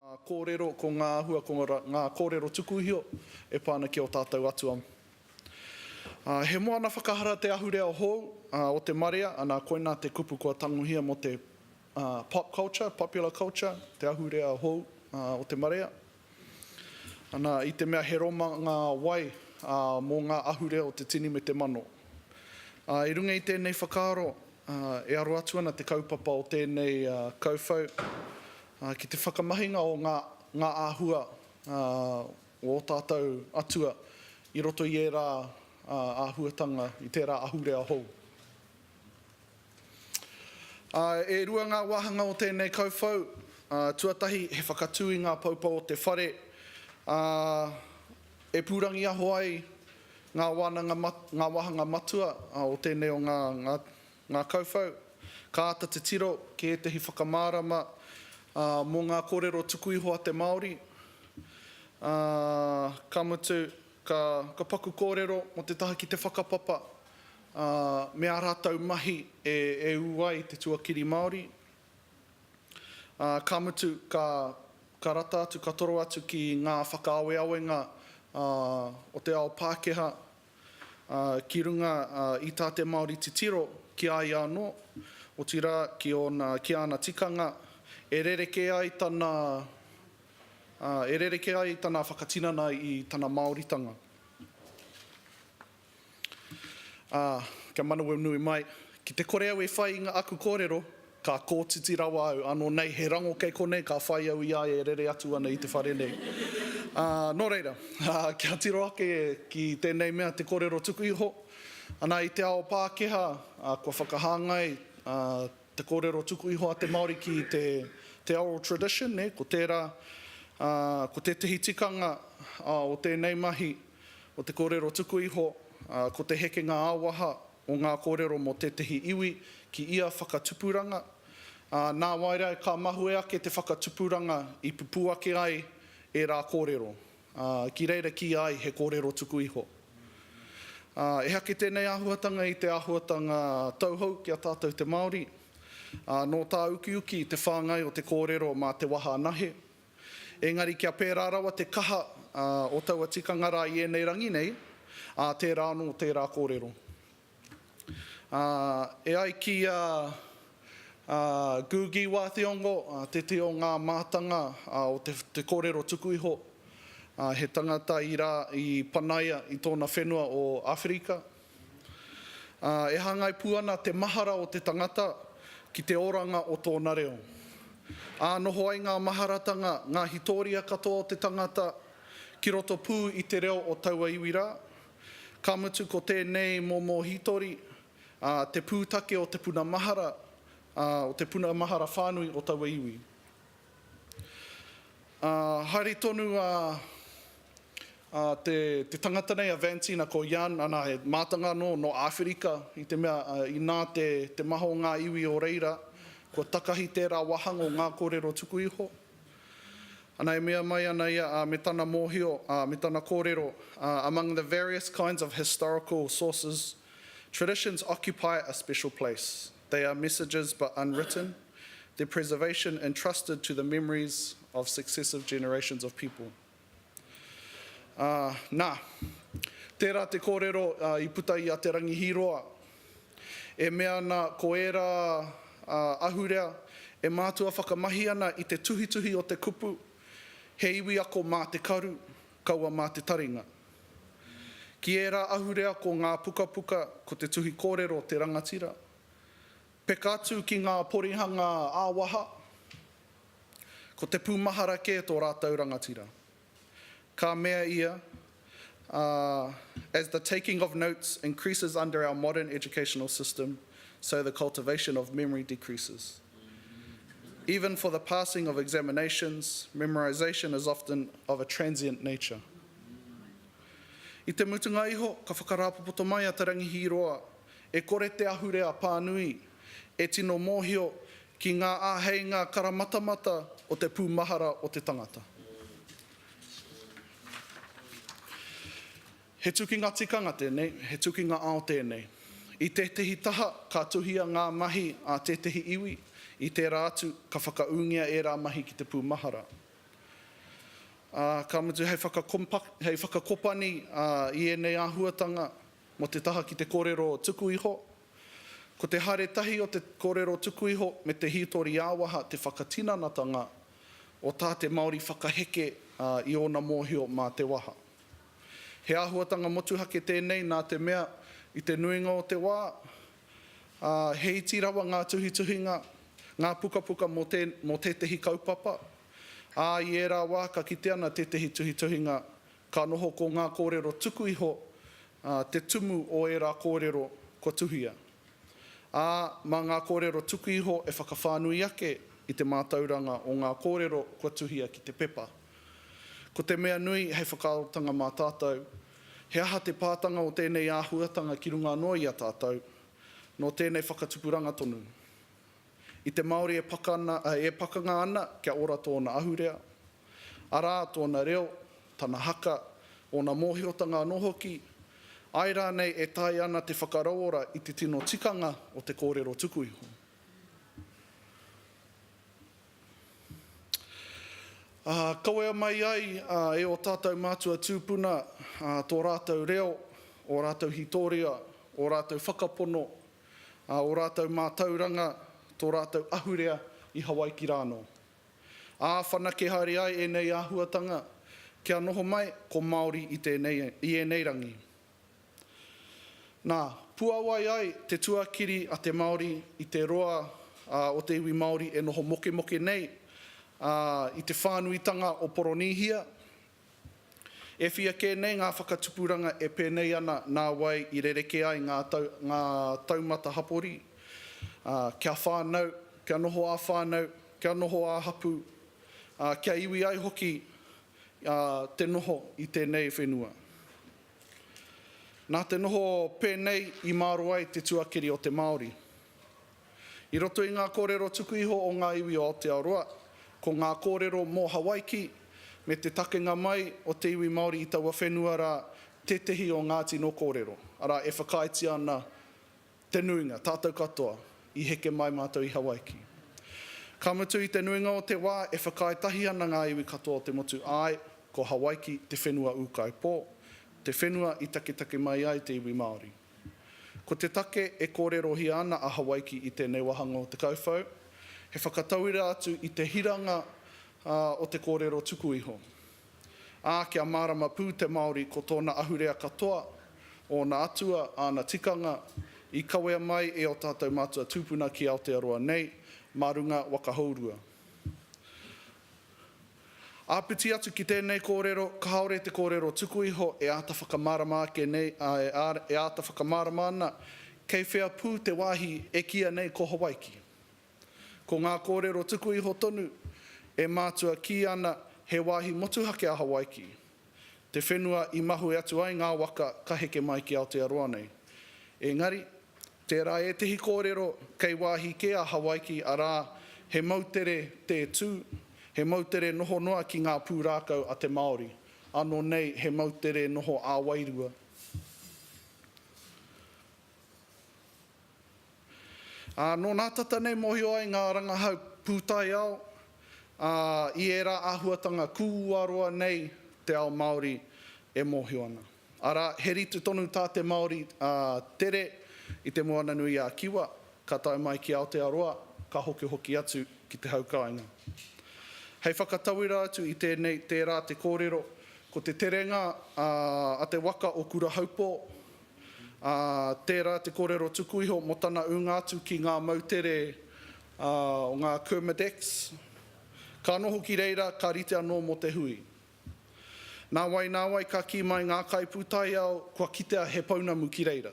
Kōrero ko ngā hua ko ngā kōrero tukuhio e pāna ki o tātou atua. He moana whakahara te ahurea hou o te marea, ana koina te kupu kua tanguhia mo te pop culture, popular culture, te ahurea hou o te marea. Ana i te mea he roma ngā wai mō ngā ahurea o te tini me te mano. I runga i tēnei whakaaro, e aro atu ana te kaupapa o tēnei kauwhau, ki te whakamahinga o ngā āhua o tātou atua i roto i e rā āhuatanga i tērā ahurea hou. E rua ngā wahanga o tēnei kauwhau, tuatahi he whakatui ngā paupau o te whare, e pūrangi aho ai ngā wahanga matua o tēnei o ngā kauwhau, ka ata te tiro ki e tehi whakamārama mō ngā kōrero tuku iho a te Māori. Ka mutu, ka paku kōrero mo te taha ki te whakapapa, mea rātau mahi e uai te tuakiri Māori. Ka mutu, ka rata atu, ka toro atu ki ngā whakaawe-awenga o te ao Pākehā, ki runga i tā te Māori te tiro ki ai anō, o tira ki ana tikanga, e rereke ai tana whakatinana i tana Māoritanga. Ka manawa nui mai, ki te kore au e whai i ngā aku kōrero, ka kōtiti rawa au, anō nei he rango kei konei, ka whai au i ai e rere atu ana i te whare nei. Nō reira, kia tiro ake ki tēnei mea te kōrero tuku iho, ana i te ao Pākehā, kua whakahāngai te kōrero tuku iho a te Māori ki te oral tradition, ko te tehi tikanga o tēnei mahi o te kōrero tuku iho, ko te heke ngā āwaha o ngā kōrero mo te tehi iwi ki ia whakatupuranga. Nā wairau ka mahu e ake te whakatupuranga i pupu ake ai e rā kōrero. Ki reira ki ai he kōrero tuku iho. E hake tēnei āhuatanga i te āhuatanga tauhou ki a tātou te Māori. Nō tā uki te whāngai o te kōrero mā te waha nahe. Engari kia pērā rawa te kaha o taua tikanga rā i enei rangi nei, tērā anō tērā kōrero. E ai ki Gugi Wāthiongo, te o ngā mātanga o te kōrero tuku iho, he tangata i Panaia i tōna whenua o Afrika. E hangai puana te mahara o te tangata ki te oranga o tōna reo. Noho ai ngā maharatanga, ngā hitoria katoa o te tangata, ki roto pū i te reo o taua iwi rā. Ka mutu ko tēnei mō hitori, te pūtake o te puna mahara, o te puna mahara whānui o taua iwi. Haere tonu te tangata nei a Vantina ko Jan, ana he mātanga no Afrika, i te mea, i nā te maho o ngā iwi o reira, kua takahi tērā wahanga o ngā kōrero tuku iho. Ana e mea mai ana ia me tana mōhio, me tana kōrero, among the various kinds of historical sources, traditions occupy a special place. They are messages but unwritten, their preservation entrusted to the memories of successive generations of people. Nā, tērā te kōrero i puta i a te rangihiroa. E mea na ko era ahurea e mātua whakamahi ana i te tuhituhi o te kupu, he iwi ako mā te karu, kaua mā te taringa. Ki era ahurea ko ngā puka puka ko te tuhi kōrero te rangatira. Peka atu ki ngā porihanga āwaha, ko te pūmahara ke tō rātau rangatira. Ka mea ia, as the taking of notes increases under our modern educational system, so the cultivation of memory decreases. Even for the passing of examinations, memorization is often of a transient nature. I te mutunga iho, ka whakarāpopoto mai a te rangihiroa, e kore te ahurea pānui, e tino mōhio ki ngā āheinga karamatamata o te pūmahara o te tangata. He tukinga tikanga tēnei, he tukinga ao tēnei. I tehi taha, ka tuhia ngā mahi a tehi iwi, i tērā atu ka whakaungia e rā mahi ki te pūmahara. Ka mutu hei whakakopani i enei āhuatanga mo te taha ki te kōrero tuku iho. Ko te hare tahi o te kōrero tuku iho me te hitori āwaha te whakatinanatanga o tā te Māori whakaheke i ona mōhio mā te waha. He āhuatanga motuhake tēnei nā te mea i te nuinga o te wā, he iti rawa ngā tuhituhinga, ngā pukapuka mo tetehi kaupapa, i e rā wā ka kite ana tetehi tuhituhinga ka noho ko ngā kōrero tuku iho, te tumu o e rā kōrero ko tuhia. Mā ngā kōrero tuku iho e whakawhānui ake i te mātauranga o ngā kōrero ko tuhia ki te pepa. Ko te mea nui hei whakaarotanga mā tātou, he aha te pātanga o tēnei āhuatanga ki runga noa i a tātou, no tēnei whakatupuranga tonu. I te Māori e pakanga ana kia ora tōna ahurea, arā tōna reo, tana haka, o na mōhiotanga anō hoki, ai rānei e tai ana te whakaroora i te tino tikanga o te kōrero tuku iho. Kawea mai ai e o tātou mātua tūpuna tō rātou reo, o rātou hitoria, o rātou whakapono, o rātou mātauranga, tō rātou ahurea i Hawaii ki rāno. Whanake haere ai e nei āhuatanga, kia noho mai ko Māori i enei rangi. Nā, puawai ai te tuakiri a te Māori i te roa o te iwi Māori e noho moke nei, i te whānuitanga o Poronihia. E whia ke nei ngā whakatupuranga e pēnei ana nā wai i rereke ai ngā taumata hapori. Kia whānau, kia noho a whānau, kia noho a hapu, kia iwi ai hoki te noho i tēnei whenua. Nā te noho pēnei i māro ai te tuakiri o te Māori. I roto i ngā kōrero tuku iho o ngā iwi o Aotearoa, ko ngā kōrero mō Hawaii me te takenga mai o te iwi Māori i taua whenua rā tetehi o Ngāti no Kōrero. Arā e whakaiti ana te nuinga, tātou katoa, i heke mai mātou i Hawaii. Ka mutu i te nuinga o te wā e whakaitahi ana ngā iwi katoa o te motu ai ko Hawaii te whenua ukai pō, te whenua i take mai ai te iwi Māori. Ko te take e kōrero hi ana a Hawaii i tēnei wahanga o te kauwhau, he whakatauira atu i te hiranga o te kōrero tuku iho. Kia marama pū te Māori ko tōna ahurea katoa o na atua a na tikanga i kawea mai e o tātou mātua tūpuna ki Aotearoa nei, marunga wakahaurua. Āpiti atu ki tēnei kōrero, ka haore te kōrero tuku iho e āta whakamarama ake nei, e āta whakamarama ana, kei whea pū te wāhi e kia nei ko Hawaii. Ko ngā kōrero tuku iho tonu, e mātua ki ana he wāhi motuhake a Hawaii. Te whenua i mahu atu ai ngā waka ka heke mai ki Aotearoa nei. Engari, tērā e tehi kōrero kei wāhi ke a Hawaii arā he mautere te tū, he mautere noho noa ki ngā pūrākau a te Māori. Anō nei he mautere noho a wairua. Nō nā tata nei mohio ai ngā rangahau pūtai ao, i e rā āhuatanga kūaroa nei te ao Māori e mohio ana. Arā, he ritu tonu tā te Māori tere i te moana nui a Kiwa, ka tai mai ki Aotearoa, ka hoki atu ki te haukainga. Hei whakatauira atu i tēnei tērā te kōrero, ko te terenga a te waka o kura haupō, tērā te kōrero tuku iho mo tana unga atu ki ngā mautere o ngā Kermadex. Ka noho ki reira, ka rite anō mo te hui. Nā wai ka ki mai ngā kai pūtai au, kua kitea he paunamu ki reira.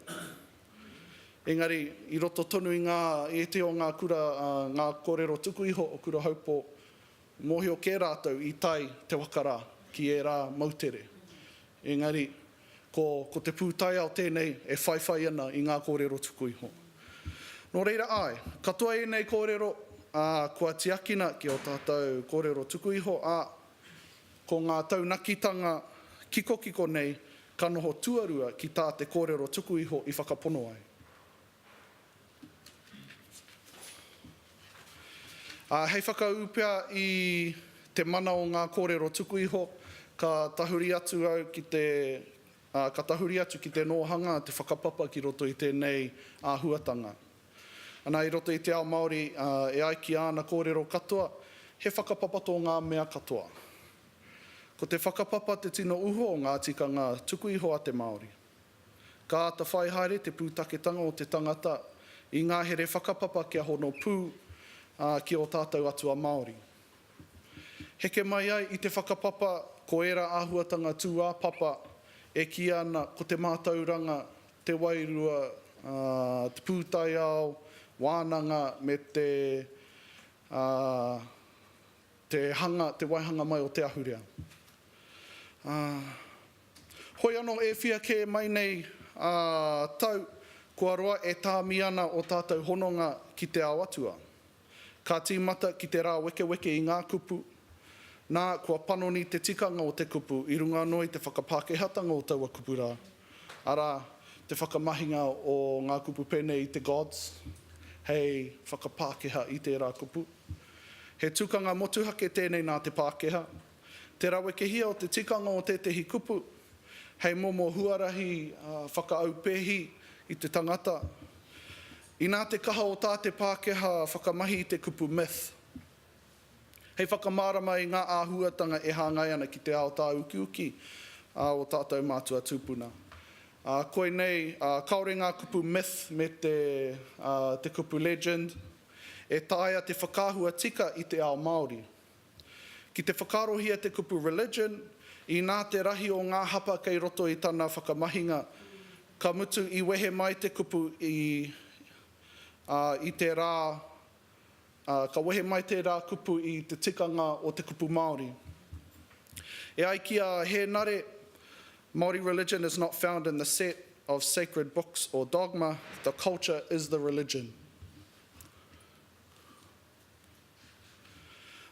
Engari, i roto tonu i te o ngā kōrero tuku iho o kura haupō, mohio kē rātou i tai te wakarā ki e rā mautere. Engari, ko te pūtai au tēnei e whaiwhai ana i ngā kōrero tuku iho. Nō reira ai, katoa e nei kōrero, kua tiakina ki o tātou kōrero tuku iho, ko ngā taunakitanga kiko nei, ka noho tuarua ki tā te kōrero tuku iho i whakapono ai. Hei whakaupea i te mana o ngā kōrero tuku iho, ka tahuri atu au ki te ka tahuri atu ki te nohanga te whakapapa ki roto i tēnei āhuatanga. Ana i roto i te ao Māori e ai ki ana kōrero katoa, he whakapapa tō ngā mea katoa. Ko te whakapapa te tino uho o ngā tikanga tuku iho a te Māori. Ka ata whaihaere te pūtaketanga o te tangata i ngā here whakapapa kia hono pū ki o tātou atua Māori. Heke mai ai i te whakapapa ko era āhuatanga tū āpapa e ki ana ko te mātauranga, te wairua, te pūtai ao, wānanga me te waihanga mai o te ahurea. Hoi anō e whia ke mai nei tau, kua roa e tāmi ana o tātou hononga ki te ao atua. Ka tīmata ki te rā weke weke i ngā kupu, nā kua panoni te tikanga o te kupu, i runga anō i te whakapākehatanga o taua kupu rā. Ara, te whakamahinga o ngā kupu pēnei i te gods, hei whakapākeha i te rā kupu. He tukanga motuhake tēnei nā te pākeha. Te rawekehia o te tikanga o tētehi kupu, hei momo huarahi whakaaupehi i te tangata. I nā te kaha o tā te pākeha whakamahi i te kupu myth. Hei whakamārama i ngā āhuatanga e hāngai ana ki te ao tā ukiuki o tātou mātua tūpuna. Koe nei, kaore ngā kupu myth me te kupu legend, e tāia te whakāhua tika i te ao Māori. Ki te whakaarohia te kupu religion, i nā te rahi o ngā hapa kei roto i tana whakamahinga, ka mutu i wehe mai te kupu i te rā, ka wehe mai te rā kupu i te tikanga o te kupu Māori. E ai ki a he nare, Māori religion is not found in the set of sacred books or dogma, the culture is the religion.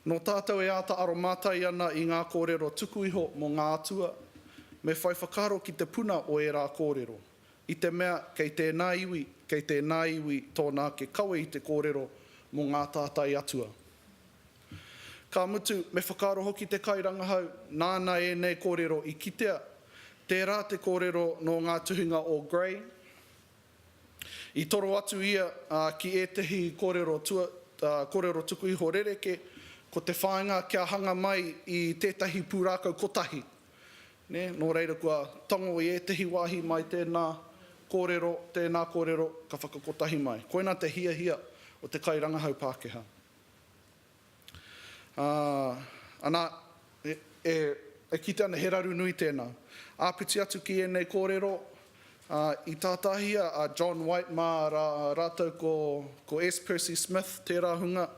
Nō tātou e āta aro mātai ana i ngā kōrero tuku iho mō ngā atua, me whai whakaaro ki te puna o e rā kōrero. I te mea, kei tēnā iwi tōnā ke kawe i te kōrero mō ngā tātai atua. Ka mutu, me whakaaro hoki te kairangahau, nāna e nei kōrero i kitea, tērā te kōrero no ngā tuhinga o Grey. I toro atu ia ki ētehi kōrero tuku iho rereke, ko te whāinga kia hanga mai i tētahi pūrākau kotahi. Nō reira kua tango i ētehi wāhi mai tēnā kōrero, ka whakakotahi mai. Koina te hia o te kairangahau Pākehā. Ana, e kite ana he raru nui tēnā. Āpiti atu ki enei kōrero, i tātahia a John White mā rātou ko S. Percy Smith, tērā hunga.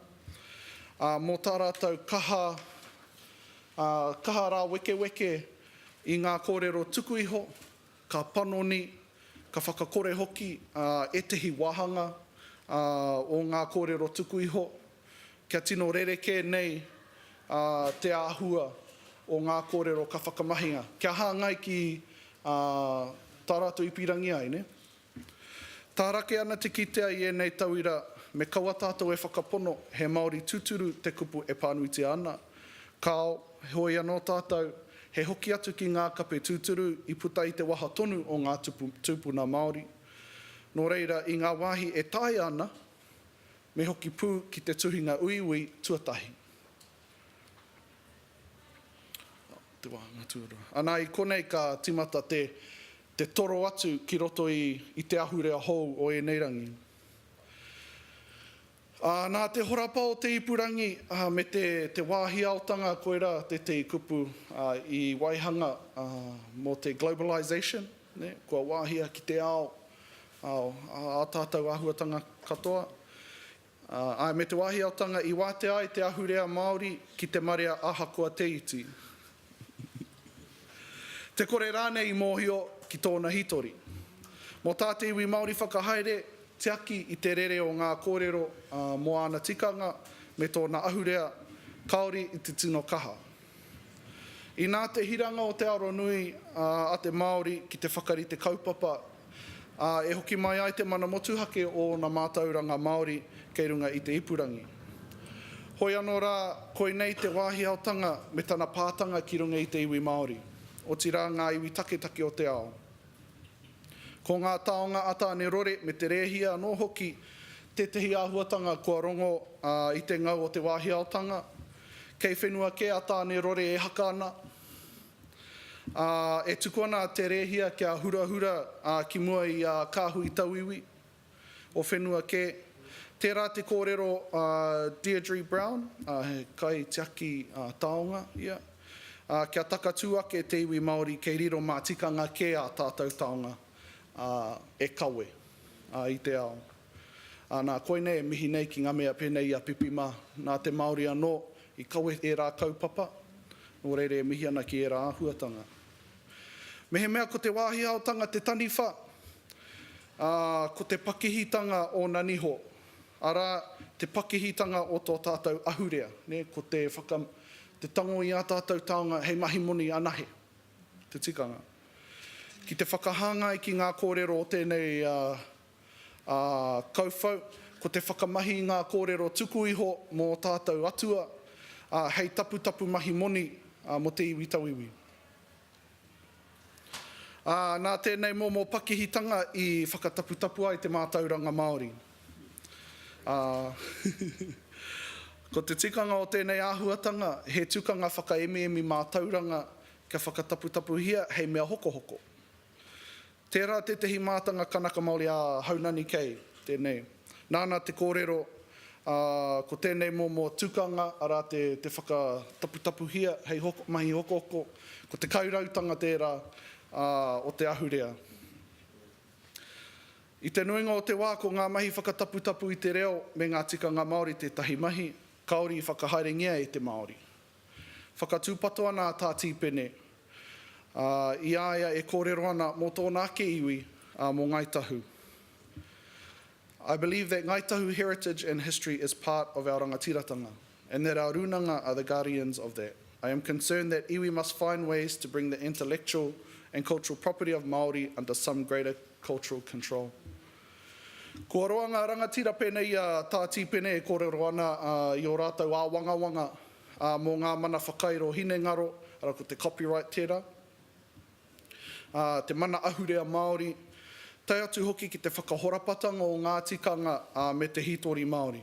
Mō tā rātou kaha rā weke weke i ngā kōrero tuku iho, ka panoni, ka whakakore hoki, etehi wahanga o ngā kōrero tuku iho, kia tino rereke nei te āhua o ngā kōrero ka whakamahia. Kia hāngai ki tā rātou ipirangi ai, ne? Tā rake ana te kitea i enei tauira, me kaua tātou e whakapono, he Māori tūturu te kupu e pānuitia ana. Kao, hoi anō tātou, he hoki atu ki ngā kape tūturu i puta i te waha tonu o ngā tūpuna Māori. Nō reira, i ngā wāhi e tāi ana, me hoki pū ki te tuhinga ā-iwi tuatahi. Te wāhanga tūrua. Anā i konei ka timata te toro atu ki roto i te ahurea hou o e neirangi. Nā te horapa o te ipurangi me te wāhi aotanga koera te kupu i waihanga mō te globalisation, ne? Kua wāhia ki te ao a tātou āhuatanga katoa. Me te wāhi aotanga i wāte ai te ahurea Māori ki te marea ahakoa te iti. Te kore rāne i mōhio ki tōna hitori. Mō tā te iwi Māori whakahaere, te aki i te rere o ngā kōrero mō ana tikanga me tōna ahurea kaori i te tino kaha. I nā te hiranga o te aronui a te Māori ki te whakari te kaupapa, e hoki mai ai te mana motuhake o na mātauranga Māori kei runga i te ipurangi. Hoi anō rā, koe nei te wāhi aotanga me tana pātanga ki runga i te iwi Māori. O tira ngā iwi take o te ao. Ko ngā taonga atane rore me te rehia anō hoki, te tehi āhuatanga kua rongo i te ngau o te wāhi aotanga. Kei whenua ke atane rore e haka ana. E tuku ana te rehia kia hura ki mua i kāhui tauiwi. O whenua ke tērā te kōrero Deirdre Brown, he kai tiaki taonga, ia. Kia taka tū ake te iwi Māori kei riro mā tikanga ke a tātou taonga e kawe i te ao. Nā koe nei e mihi nei ki ngā mea pēnei a pipi mā. Nā te Māori anō i kawe e rā kaupapa, nō reire e mihi ana ki e rā āhuatanga. Me he mea ko te wāhi aotanga te taniwha, ko te pakihitanga o naniho. Ara, te pakihitanga o tō tātou ahurea, ne? Ko te tango i a tātou taonga, hei mahi moni anahe, te tikanga. Ki te whakahanga i ki ngā kōrero o tēnei kauwhau, ko te whakamahi i ngā kōrero tuku iho mō tātou atua, hei tapu mahi moni mo te iwi tauiwi. Nā tēnei mō pakihitanga i whakatapu ai te mātauranga Māori. Ko te tikanga o tēnei āhuatanga, he tukanga whakaemi mātauranga kia whakatapu hia, hei mea hoko. Tērā te tehi mātanga kanaka Māori a haunani kei, tēnei. Nāna te kōrero, ko tēnei mō tukanga, ara te whakatapu hia, hei mahi hoko, ko te kaurautanga tērā o te ahurea. I te nuinga o te wā ko ngā mahi whakatapu i te reo me ngā tikanga Māori te tahi mahi, kaori i whakahaerengia e te Māori. Whakatūpato ana tā tīpene. I aia e kōrero ana mō tōna ke iwi mō Ngaitahu. I believe that Ngaitahu heritage and history is part of our rangatiratanga, and that our runanga are the guardians of that. I am concerned that iwi must find ways to bring the intellectual and cultural property of Māori under some greater cultural control. Kua roa ngā rangatira pēnei tā tīpene e kōrero ana i o rātou āwangawanga mō ngā mana whakairo hine ngaro, ara ko te copyright tērā. Te mana ahurea Māori, tai atu hoki ki te whakahorapatanga o ngā tikanga me te hitori Māori.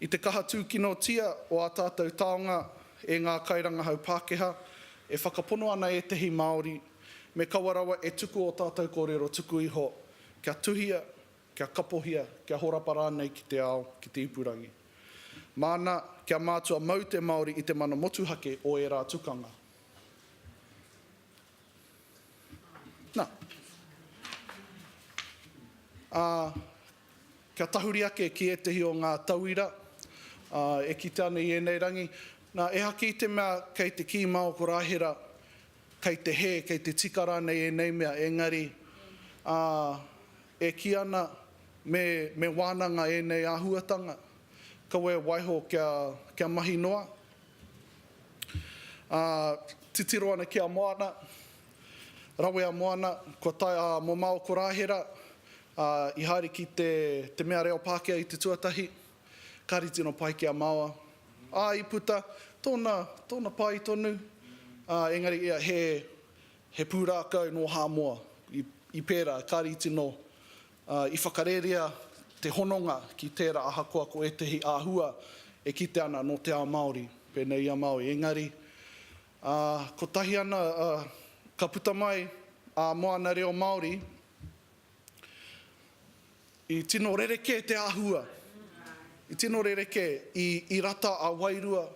I te kaha tūkino tia o a tātou taonga e ngā kairangahau Pākehā, e whakapono ana e tehi Māori, me kawarawa e tuku o tātou kōrero tuku iho, kia tuhia, kia kapohia, kia horapa rānei ki te ao, ki te ipurangi. Māna, kia mātua mau te Māori i te mana motuhake o e rā tukanga. Nā. Kia tahuri ake ki e tehi o ngā tauira, e ki tāne i enei rangi. Nā, e haki te mea kei te ki mao ko rāhera, kei te he, kei te tika rānei e nei mea, engari, e ki ana me wānanga e nei āhuatanga, kawe waiho kia mahi noa. Titiro ana kia moana, rawe a moana, ko tai mō mao ko rāhera, i haere ki te mea reo Pākehā i te tuatahi, kari tino pai kia maua. I puta, tōna pai tonu, engari ia he pūrākau no hāmoa i pērā, kari tino i whakarerea te hononga ki tērā ahakoa ko e tehi āhua e kite ana no te ao Māori, pēnei a Māori. Engari, ko tahi ana ka puta mai a moana reo Māori, i tino rereke te āhua, i tino rereke i rata a wairua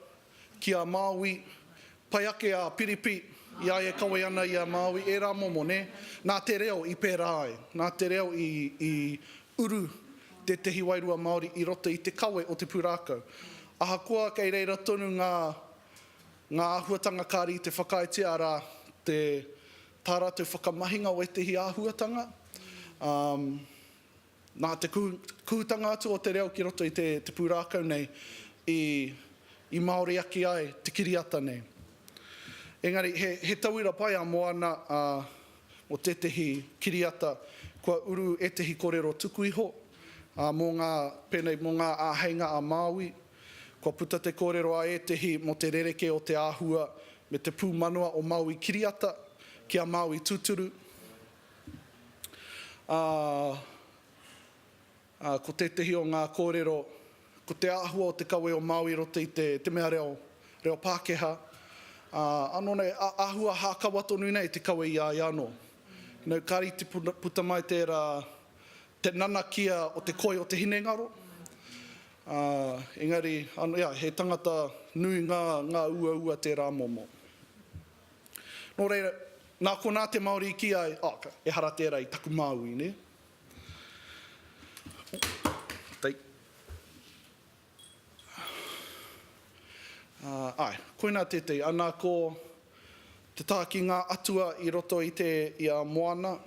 ki a Māui, pai ake a piripi, i ae kawe ana i a Māui, e rā momo, ne? Nā te reo i pērā ai, nā te reo i uru te tehi wairua Māori i roto i te kawe o te pūrākau. Ahakoa kei reira tonu ngā āhuatanga kāri i te whakaitea ara te tā rātou whakamahinga o e tehi āhuatanga. Nā te kūtanga atu o te reo ki roto i te pūrākau nei i Māori aki ai te kiriata nei. Engari, he tauira pai a moana o te tehi kiriata kua uru e tehi kōrero tuku iho mō ngā āheinga a Māui. Kua puta te kōrero a etehi mo te rereke o te āhua me te pūmanua o Maui kiriata kia Maui tūturu. Ko tehi o ngā kōrero, ko te āhua o te kawe o Maui roto i te mea reo Pākehā. Anō nei, āhua hākawa tonu nei te kawe i anō. Kāri te puta mai tērā te nanakia o te koi o te hinengaro. Engari, he tangata nui ngā ua tērā momo. Nō reira, nā ko nā te Māori ki ai, e hara tērā i taku māui, ne? Koina tētei, anā ko te tāki ngā atua i roto i a moana.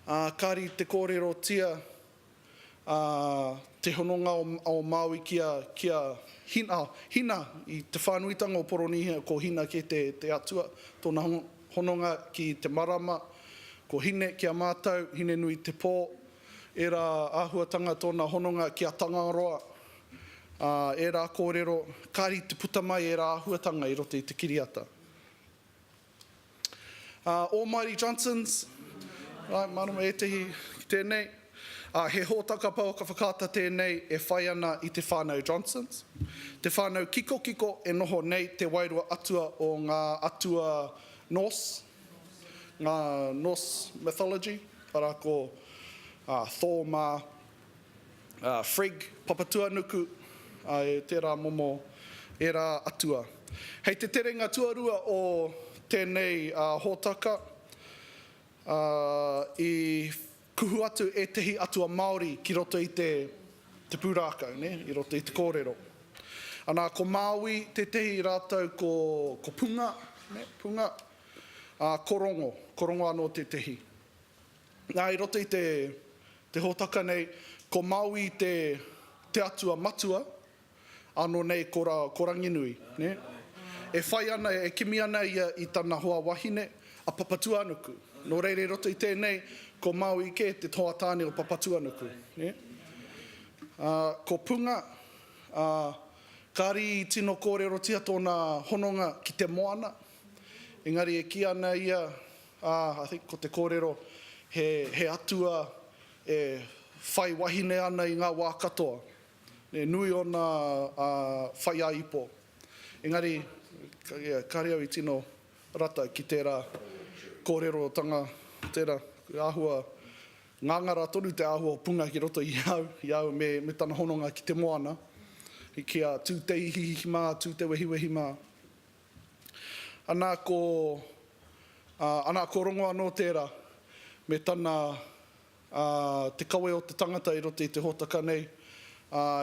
Kāri te kōrero tia, te hononga o Maui kia hina i te whānuitanga o Poronihi, ko hina ki te atua, tōna hononga ki te marama, ko hine kia mātau, hine nui te pō, e rā āhuatanga tōna hononga ki a tangaroa, e rā kōrero, kāri te puta mai e rā āhuatanga i roto i te kiriata. Almighty Johnsons, marama e tehi ki tēnei, he hōtaka pau ka whakata tēnei e whai ana i te whānau Johnsons. Te whānau kiko e noho nei te wairua atua o ngā atua Norse, ngā Norse mythology, para ko Thor mā Frigg, papatua nuku, e tērā momo e rā atua. Hei te terenga tuarua o tēnei hōtaka, i kuhu atu e tehi Atua Māori ki roto i te pūrākau, ne? I roto i te kōrero. Anā, ko Māui te tehi rātou ko punga, ne? Punga, korongo anō te tehi. Nā, i roto i te hōtaka nei, ko Māui te atua matua, anō nei ko ranginui, ne? E whai ana, e kimi ana i tana hoa wahine, a papatua nuku. Nō reire roto i tēnei, ko Maui ke te toa tāne o papatua nuku. Ne? Ko punga, kāri i tino kōrero tia tōna hononga ki te moana. Engari e ki ana ia, I think ko te kōrero, he atua e whai wahine ana i ngā wā katoa. Ne, nui o nā whai a ipo. Engari, kāri au i tino rata ki tērā kōrero tanga, tērā āhua, ngangara tonu te āhua punga ki roto i au me tana hononga ki te moana, i kia tūtei hihi mā, tūtei wehi mā. Anā ko rongo anō tērā, me tana te kawe o te tangata i roto i te hōtaka nei,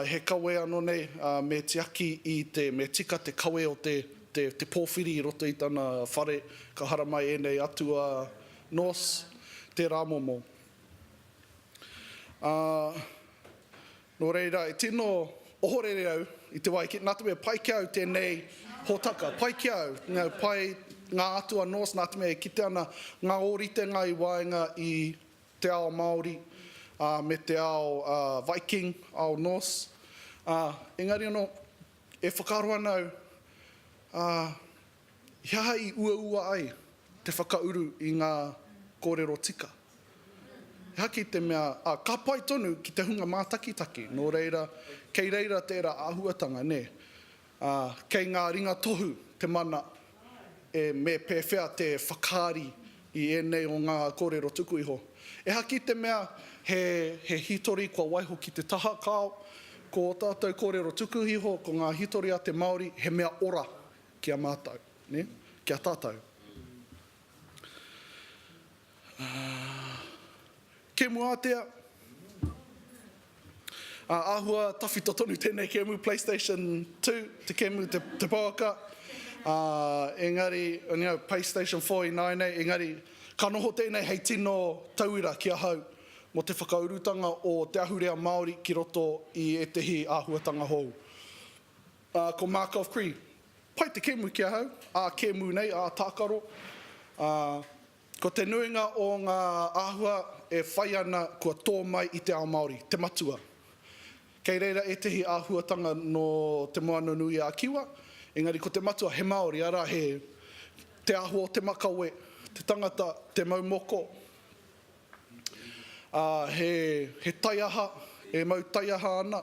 he kawe anō nei, me tiaki me tika te kawe o te pōwhiri i roto i tana whare, ka hara mai e nei atua Norse, te rāmomo. Nō reira, e tino ohorere au i te wai, nā te mea pai kia au tēnei hōtaka, pai kia au, ngā atua Norse, nā te mea ki te ana ngā ōrite ngā i waenga i te ao Māori, me te ao Viking, ao Norse. Engari anō, e whakaaro ana au, hea i ua ai te whakauru i ngā kōrero tika. Haki te mea, ka pai tonu ki te hunga mātakitaki, nō reira, kei reira tērā āhuatanga, ne? Kei ngā ringa tohu te mana, me pēwhea te whakaari i enei o ngā kōrero tuku iho. E haki te mea, he hitori kua waiho ki te taha kāo, ko tātou kōrero tuku iho, ko ngā hitori a te Māori, he mea ora ki a mātou, ne? Ki a tātou. Kemu ātea. Āhua tawhito tonu tēnei kemu PlayStation 2, te kemu te pauaka. Engari, PlayStation 4 i nainei, engari, ka noho tēnei hei tino tauira ki a hau mo te whakaurutanga o te ahurea Māori ki roto i e tehi āhuatanga hou. Ko Mark of Cree, pai te kemu ki a hau, kemu nei, tākaro. Ko te nuinga o ngā āhua e whai ana kua tō mai i te ao Māori, te matua. Kei reira e tehi āhuatanga no te moana nui a kiwa, engari ko te matua he Māori, ara he te āhua o te makawe, te tangata, te maumoko, he taiaha, e mau taiaha ana.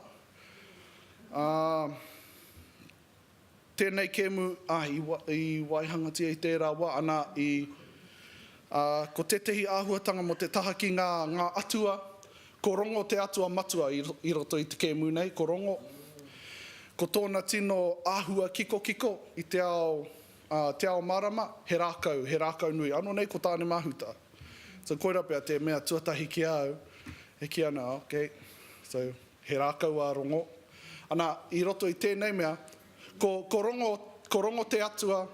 Tēnei kēmu i waihangatia i tērā wā ana i ko te tehi āhuatanga mo te taha ki ngā atua, ko rongo te atua matua i roto i te kēmu nei, ko rongo. Ko tōna tino āhua kiko i te ao marama, he rākau nui. Ano nei ko tāne mahuta. So koira pia te mea tuatahi ki au, he ki ana, okay. So he rākau a rongo. Ana i roto i tēnei mea, ko rongo te atua,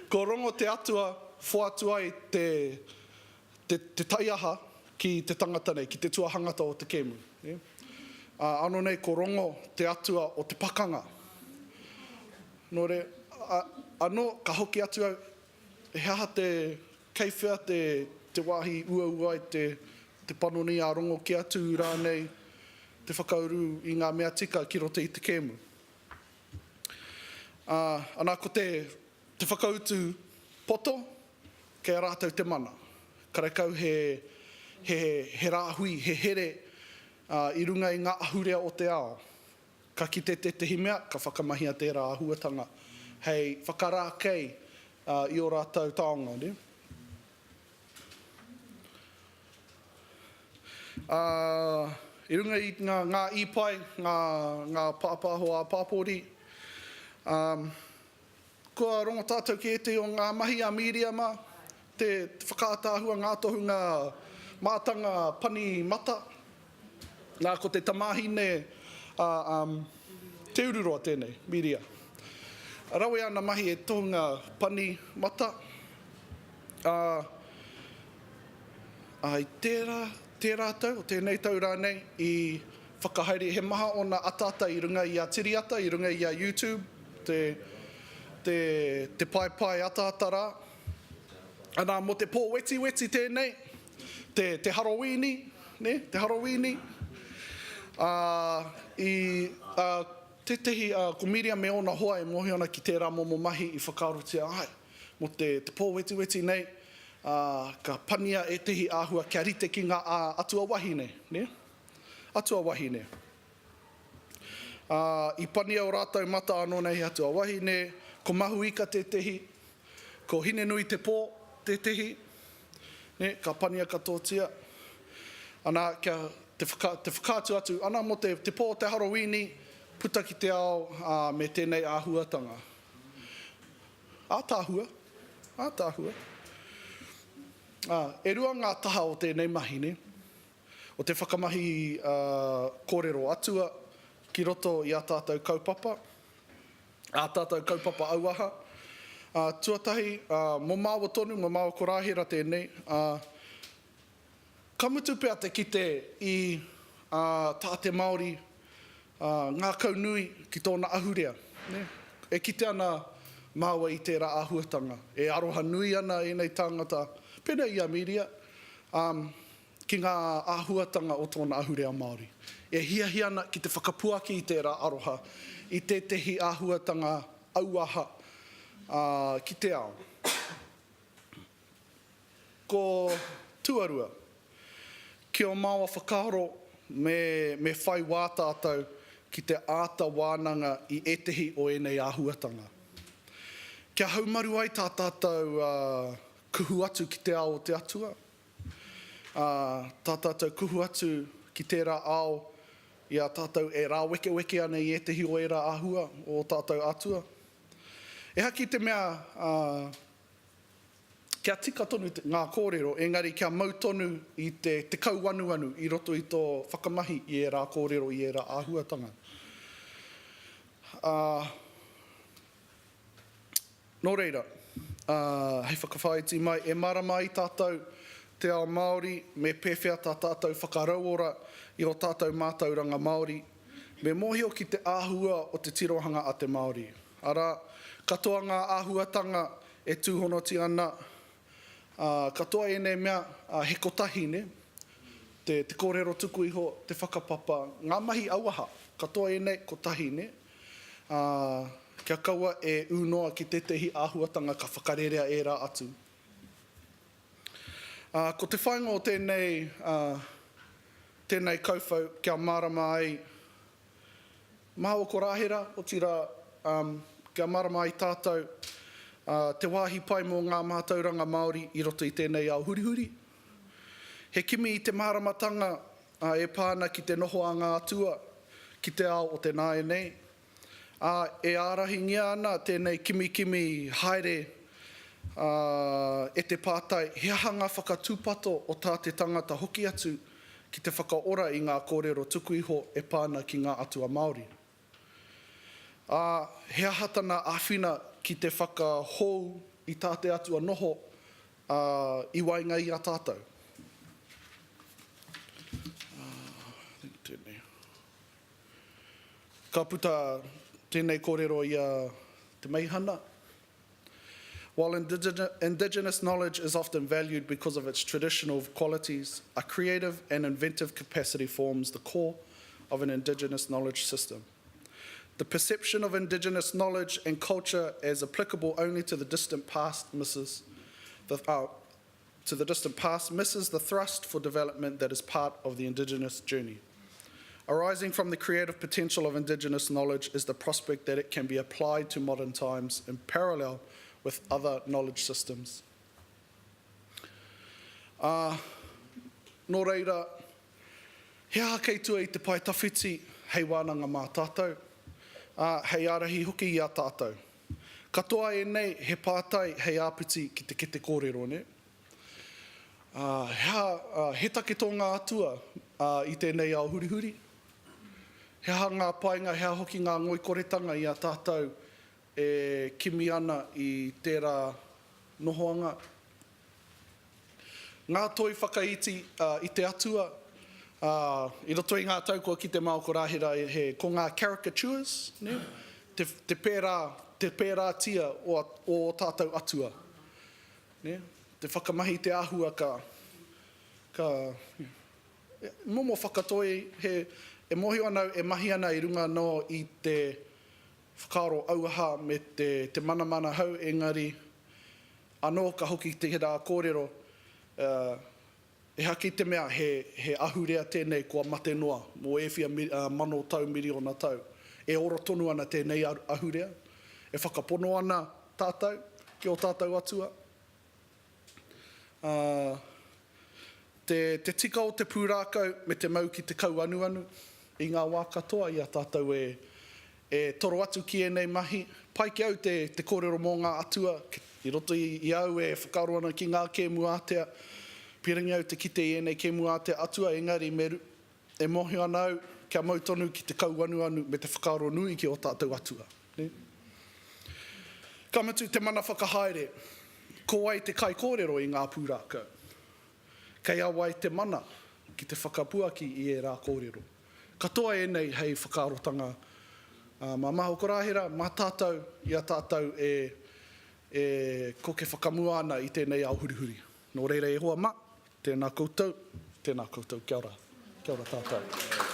ko rongo te atua whoatua i te taiaha ki te tangata nei, ki te tuahangata o te kēmu. Yeah? Ano nei, ko rongo te atua o te pakanga. Nō re, ano ka hoki atua, he aha te keiwhea te wāhi ua i te panoni a rongo ki atu rānei, te whakauru i ngā mea tika ki roto i te kēmu. Ana ko te whakautu poto, kei rātou te mana. Karekau he rāhui, he here i runga i ngā ahurea o te ao. Ka kite te himea, ka whakamahia tērā ahuatanga. Hei whakarā kei i o rātou taonga. Ne? I runga i ngā ipai, ngā pāpāho a pāpori, kua rongo tātou ki ete o ngā mahi a miriama, te whakātāhua ngā tohu ngā mātanga pani mata, nā ko te tamahine te ururoa tēnei, miria. Rawe ana mahi e tohu ngā pani mata, i tērā tau, o tēnei tau rānei, i whakahaere he maha o nā ataata i runga i a tiriata, i runga i a YouTube, te pai ataata rā. Ana mo te pō weti tēnei, te Halloweeni, ne? Te Halloweeni. Te tehi ko miria me ona hoa e mohi ona ki tērā momo mahi i whakaarotia ai. Mo te pō weti nei, ka pania e tehi āhua kia rite ki ngā atua wahine, ne? Atua wahine. I pania o rātou mata anō nei atua wahine, ko mahuika te tehi, ko hine nui te pō te tehi, ne? Ka pania katotia. Ana kia te whakaatu atu, ana mo te pō te Halloweeni, puta ki te ao me tēnei āhuatanga. Ātāhua. E rua ngā taha o tēnei mahi, ne? O te whakamahi kōrero atua, ki roto i a tātou kaupapa, a tātou kaupapa auaha. Tuatahi, mo māua tonu, mo māua korāhera tēnei, kamutu pia te kite i tāte Māori, ngā kaunui ki tōna ahurea. Ne? E kite ana māua i tērā āhuatanga. E aroha nui ana e nei tāngata, pena i a miria, ki ngā āhuatanga o tōna ahurea Māori. E hiahi ana ki te whakapuaki i tērā aroha, i te tehi āhuatanga auaha ki te ao. Ko tuarua, ki o māua whakaaro me whai wāta atau ki te āta wānanga i etehi o enei āhuatanga. Kia haumaru ai tā tātou kuhu atu ki te ao o te atua. Tā tātou kuhu atu ki tērā ao i a tātou e rā weke ana i etehi o era āhua o tātou atua. E haki te mea kia tika tonu ngā kōrero, engari kia mau tonu i te kauanuanu i roto i tō whakamahi i e rā kōrero i e rā āhuatanga. Nō reira, hei whakawhaiti mai, e marama i tātou te ao Māori, me pewhia tā tātou whakarauora i o tātou mātauranga Māori, me mohio ki te āhua o te tirohanga a te Māori. Ara, katoa ngā āhuatanga e tūhonoti ana, katoa e nei mea he kotahi, ne? te kōrero tuku iho, te whakapapa, ngā mahi auaha, katoa e nei, ko tahi ne. Kia kaua e unoa ki tetehi āhuatanga ka whakarerea e rā atu. Ko te whainga o tēnei kauwhau, kia marama ai, maha o ko rāhera, o tira, kia marama ai tātou, te wāhi pai mō ngā mātauranga Māori i roto i tēnei ao hurihuri. He kimi i te maramatanga e pāna ki te noho a ngā atua, ki te ao o te nāe nei. E ārahingia ana tēnei kimi haere e te pātai, he hanga whakatūpato o tā te tangata hoki atu ki te whakaora i ngā kōrero tuku iho e pāna ki ngā Atua Māori. He ahatana āwhina ki te whakahou i tā te atua noho i wainga i a tātou. Ka puta tēnei kōrero i te meihana. While indigenous knowledge is often valued because of its traditional qualities, a creative and inventive capacity forms the core of an indigenous knowledge system. The perception of indigenous knowledge and culture as applicable only to the distant past misses the thrust for development that is part of the indigenous journey. Arising from the creative potential of indigenous knowledge is the prospect that it can be applied to modern times in parallel with other knowledge systems. Nō reira, he aha keitua I te pai tawhiti hei wānanga mā tātou, hei arahi hoki I a tātou. Katoa e nei he pātai hei āpiti ki te kōrero ne. He take tō ngā atua I tēnei ao hurihuri. He aha ngā painga, he hoki ngā ngoikoretanga I a tātou e kimi ana I tērā nohoanga. Ngā toi whakaiti I te atua, I roto I ngā taukua ki te mao ko rāhera ko ngā caricatures, ne? Te pērā tia o tātou atua. Ne? Te whakamahi te āhua momo whakatoi e mohi ana e mahi ana I runga no I te whakaaro auaha me te mana hau engari anō ka hoki te hera kōrero e haki te mea he ahurea tēnei kua mate noa mō ewhia mano tau miriona tau e oro tonu ana tēnei ahurea e whakapono ana tātou ki o tātou atua te tika o te pūrākau me te mau ki te kau anu I ngā wā katoa I a tātou e toro atu ki nei mahi. Pai ki au te kōrero mō ngā atua, I roto I au e whakaaro ana ki ngā kēmu ātea, piringi au te kite I nei kēmu ātea atua, engari meru, e mohi ana au kia mau tonu ki te kau anu me te whakaaro nui ki o tātou atua. Ne? Kamatu te mana whakahaere, ko ai te kaikōrero I ngā pūrākau. Kei awai te mana ki te whakapuaki I e rā kōrero. Katoa e nei hei whakaarotanga mā maho ko rāhera, mā tātou I a tātou e ko ke whakamua ana I tēnei ao hurihuri. Nō reira e hoa ma, tēnā koutou, kia ora tātou.